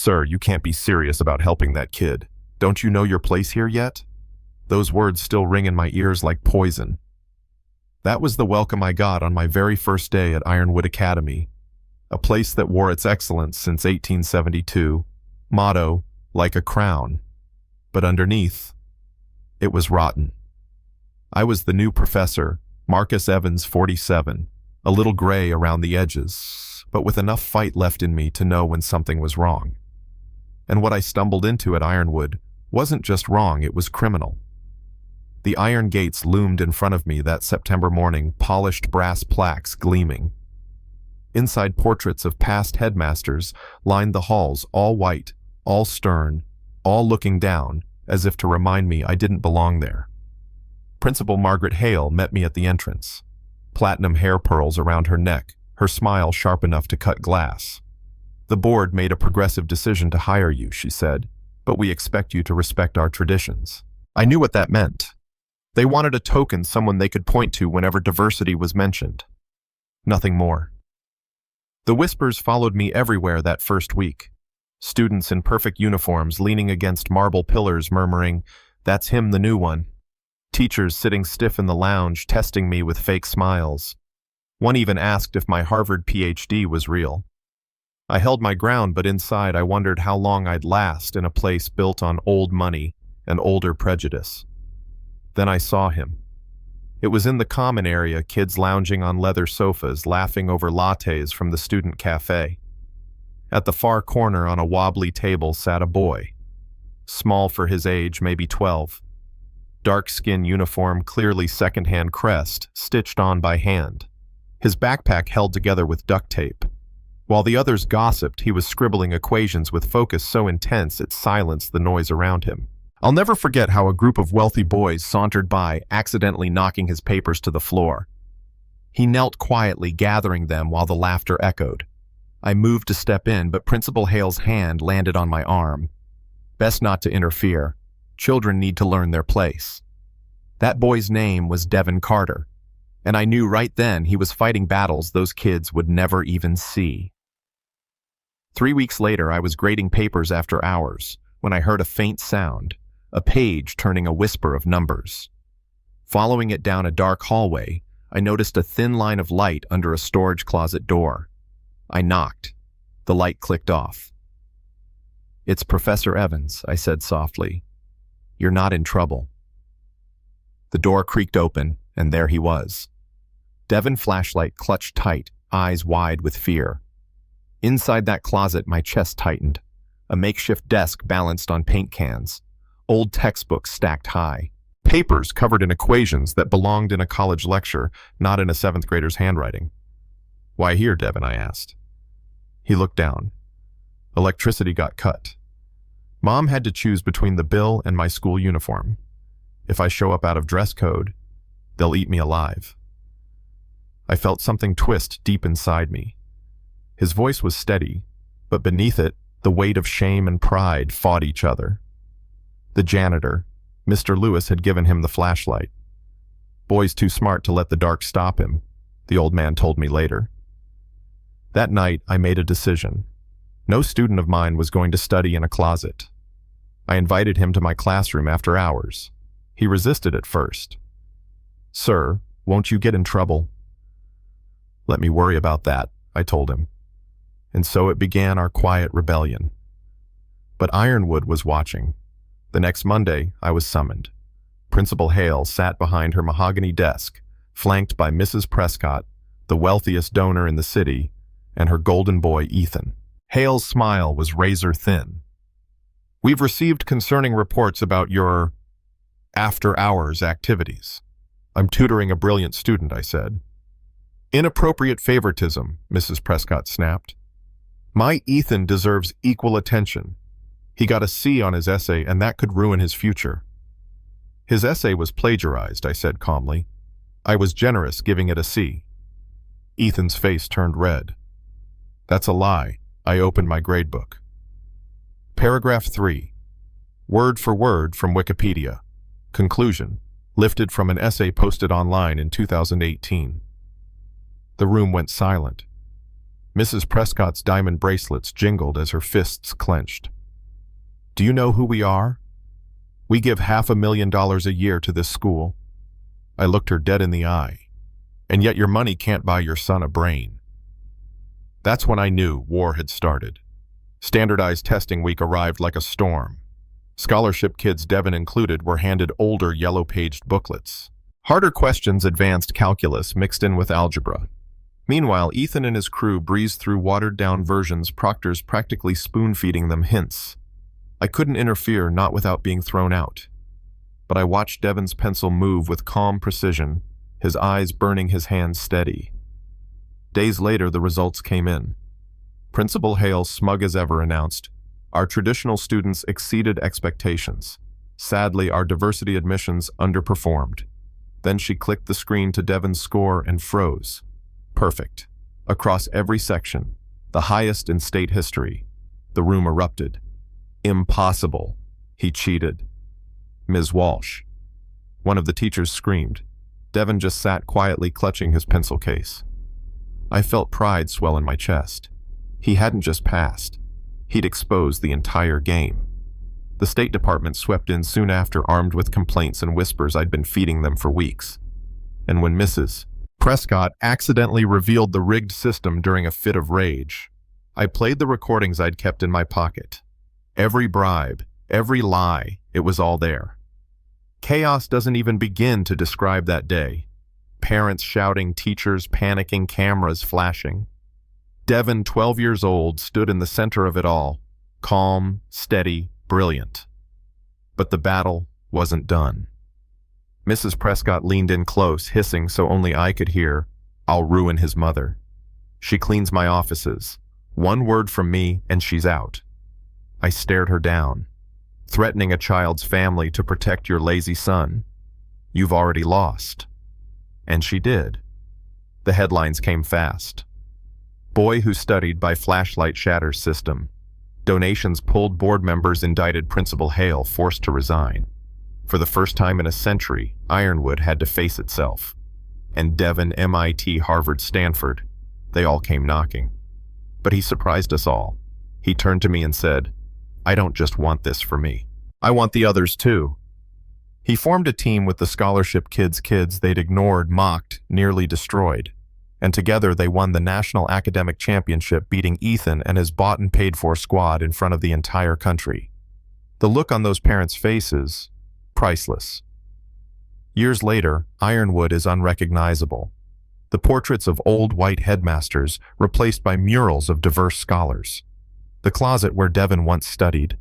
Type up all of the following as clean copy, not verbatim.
Sir, you can't be serious about helping that kid. Don't you know your place here yet? Those words still ring in my ears like poison. That was the welcome I got on my very first day at Ironwood Academy, a place that wore its excellence since 1872, motto, like a crown. But underneath, it was rotten. I was the new professor, Marcus Evans, 47, a little gray around the edges, but with enough fight left in me to know when something was wrong. And what I stumbled into at Ironwood wasn't just wrong, it was criminal. The iron gates loomed in front of me that September morning, polished brass plaques gleaming. Inside, portraits of past headmasters lined the halls, all white, all stern, all looking down, as if to remind me I didn't belong there. Principal Margaret Hale met me at the entrance. Platinum hair pearls around her neck, her smile sharp enough to cut glass. "The board made a progressive decision to hire you," she said, "but we expect you to respect our traditions." I knew what that meant. They wanted a token, someone they could point to whenever diversity was mentioned. Nothing more. The whispers followed me everywhere that first week. Students in perfect uniforms leaning against marble pillars murmuring, "That's him, the new one." Teachers sitting stiff in the lounge testing me with fake smiles. One even asked if my Harvard PhD was real. I held my ground, but inside I wondered how long I'd last in a place built on old money and older prejudice. Then I saw him. It was in the common area, kids lounging on leather sofas, laughing over lattes from the student cafe. At the far corner on a wobbly table sat a boy. Small for his age, maybe 12. Dark skin uniform, clearly secondhand crest, stitched on by hand. His backpack held together with duct tape. While the others gossiped, he was scribbling equations with focus so intense it silenced the noise around him. I'll never forget how a group of wealthy boys sauntered by, accidentally knocking his papers to the floor. He knelt quietly, gathering them while the laughter echoed. I moved to step in, but Principal Hale's hand landed on my arm. Best not to interfere. Children need to learn their place. That boy's name was Devin Carter, and I knew right then he was fighting battles those kids would never even see. 3 weeks later, I was grading papers after hours when I heard a faint sound. A page turning a whisper of numbers. Following it down a dark hallway, I noticed a thin line of light under a storage closet door. I knocked. The light clicked off. "It's Professor Evans," I said softly. "You're not in trouble." The door creaked open, and there he was. Devin, flashlight clutched tight, eyes wide with fear. Inside that closet, my chest tightened. A makeshift desk balanced on paint cans. Old textbooks stacked high. Papers covered in equations that belonged in a college lecture, not in a 7th grader's handwriting. "Why here, Devin?" I asked. He looked down. Electricity got cut. Mom had to choose between the bill and my school uniform. If I show up out of dress code, they'll eat me alive. I felt something twist deep inside me. His voice was steady, but beneath it, the weight of shame and pride fought each other. The janitor, Mr. Lewis, had given him the flashlight. "Boy's too smart to let the dark stop him," the old man told me later. That night, I made a decision. No student of mine was going to study in a closet. I invited him to my classroom after hours. He resisted at first. "Sir, won't you get in trouble?" "Let me worry about that," I told him. And so it began our quiet rebellion. But Ironwood was watching. The next Monday, I was summoned. Principal Hale sat behind her mahogany desk, flanked by Mrs. Prescott, the wealthiest donor in the city, and her golden boy, Ethan. Hale's smile was razor thin. "We've received concerning reports about your after-hours activities." "I'm tutoring a brilliant student," I said. "Inappropriate favoritism," Mrs. Prescott snapped. "My Ethan deserves equal attention. He got a C on his essay, and that could ruin his future." "His essay was plagiarized," I said calmly. "I was generous giving it a C." Ethan's face turned red. "That's a lie." I opened my gradebook. Paragraph 3. Word for word from Wikipedia. Conclusion. Lifted from an essay posted online in 2018. The room went silent. Mrs. Prescott's diamond bracelets jingled as her fists clenched. "Do you know who we are? We give $500,000 a year to this school." I looked her dead in the eye. "And yet your money can't buy your son a brain." That's when I knew war had started. Standardized testing week arrived like a storm. Scholarship kids, Devin included, were handed older yellow-paged booklets. Harder questions, advanced calculus mixed in with algebra. Meanwhile, Ethan and his crew breezed through watered-down versions, proctors practically spoon-feeding them hints. I couldn't interfere, not without being thrown out. But I watched Devin's pencil move with calm precision, his eyes burning, his hands steady. Days later, the results came in. Principal Hale, smug as ever, announced, "Our traditional students exceeded expectations. Sadly, our diversity admissions underperformed." Then she clicked the screen to Devin's score and froze. Perfect. Across every section, the highest in state history. The room erupted. "Impossible. He cheated." "Ms. Walsh." One of the teachers screamed. Devin just sat quietly clutching his pencil case. I felt pride swell in my chest. He hadn't just passed. He'd exposed the entire game. The State Department swept in soon after, armed with complaints and whispers I'd been feeding them for weeks. And when Mrs. Prescott accidentally revealed the rigged system during a fit of rage, I played the recordings I'd kept in my pocket. Every bribe, every lie, it was all there. Chaos doesn't even begin to describe that day. Parents shouting, teachers panicking, cameras flashing. Devin, 12 years old, stood in the center of it all, calm, steady, brilliant. But the battle wasn't done. Mrs. Prescott leaned in close, hissing so only I could hear, "I'll ruin his mother. She cleans my offices. One word from me and she's out." I stared her down. "Threatening a child's family to protect your lazy son? You've already lost." And she did. The headlines came fast. "Boy who studied by flashlight shatters system. Donations pulled, board members indicted, Principal Hale forced to resign." For the first time in a century, Ironwood had to face itself. And Devin, MIT, Harvard, Stanford, they all came knocking. But he surprised us all. He turned to me and said, "I don't just want this for me. I want the others too." He formed a team with the scholarship kids they'd ignored, mocked, nearly destroyed. And together they won the National Academic Championship, beating Ethan and his bought and paid for squad in front of the entire country. The look on those parents' faces, priceless. Years later, Ironwood is unrecognizable. The portraits of old white headmasters replaced by murals of diverse scholars. The closet where Devin once studied.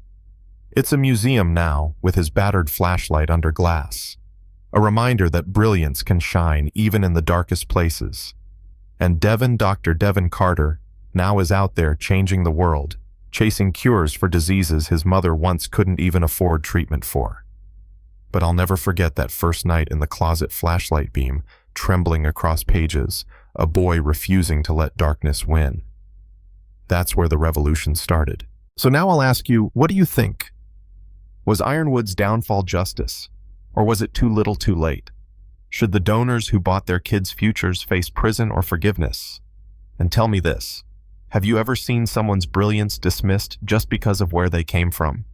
It's a museum now, with his battered flashlight under glass. A reminder that brilliance can shine even in the darkest places. And Devin, Dr. Devin Carter, now is out there changing the world, chasing cures for diseases his mother once couldn't even afford treatment for. But I'll never forget that first night in the closet, flashlight beam trembling across pages, a boy refusing to let darkness win. That's where the revolution started. So now I'll ask you, what do you think? Was Ironwood's downfall justice? Or was it too little too late? Should the donors who bought their kids' futures face prison or forgiveness? And tell me this, have you ever seen someone's brilliance dismissed just because of where they came from?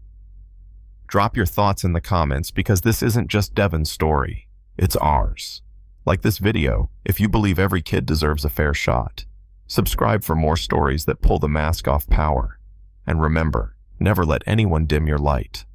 Drop your thoughts in the comments, because this isn't just Devin's story, it's ours. Like this video if you believe every kid deserves a fair shot. Subscribe for more stories that pull the mask off power. And remember, never let anyone dim your light.